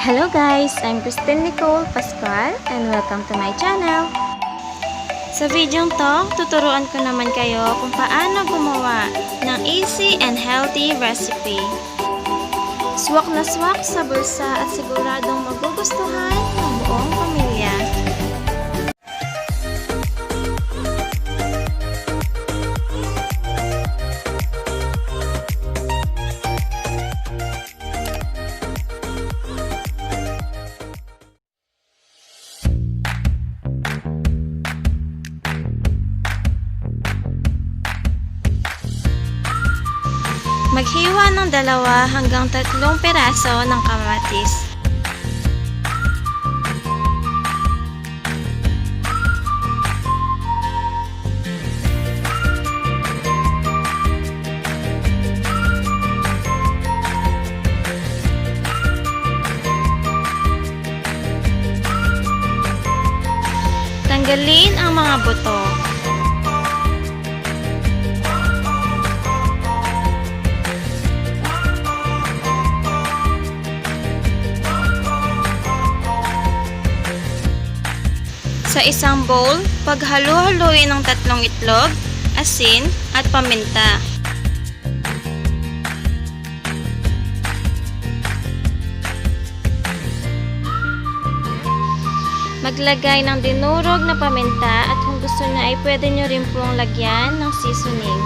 Hello guys! I'm Kristine, Nicole, Pascual, and welcome to my channel. Sa videong to, tuturuan ko naman kayo kung paano gumawa ng easy and healthy recipe. Swak na swak sa bulsa at siguradong magugustuhan ng buong pamilya. Maghiwa ng 2 hanggang 3 piraso ng kamatis. Tanggalin ang mga buto. Sa isang bowl, paghalo-haluin ng 3 itlog, asin, at paminta. Maglagay ng dinurog na paminta at kung gusto nyo ay pwede nyo rin pong lagyan ng seasoning.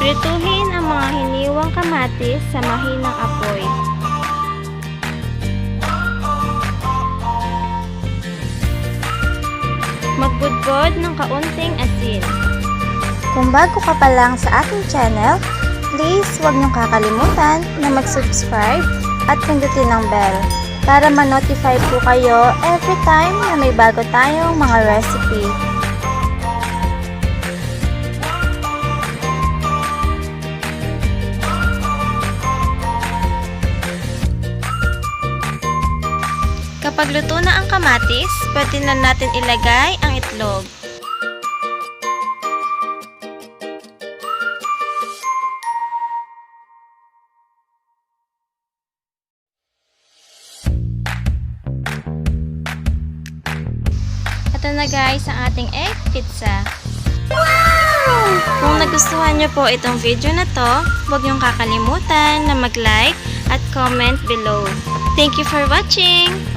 Prituhin ang mga hiniwang kamatis sa mahinang apoy. Magbudbod ng kaunting asin. Kung bago ka pa lang sa aking channel, please huwag niyong kakalimutan na mag-subscribe at pindutin ang bell para ma-notify po kayo every time na may bago tayong mga recipe. Kapag luto na ang kamatis, pwede na natin ilagay ang itlog. Ito na guys ang ating egg pizza. Wow! Kung nagustuhan nyo po itong video na to, huwag nyong kakalimutan na mag-like at comment below. Thank you for watching!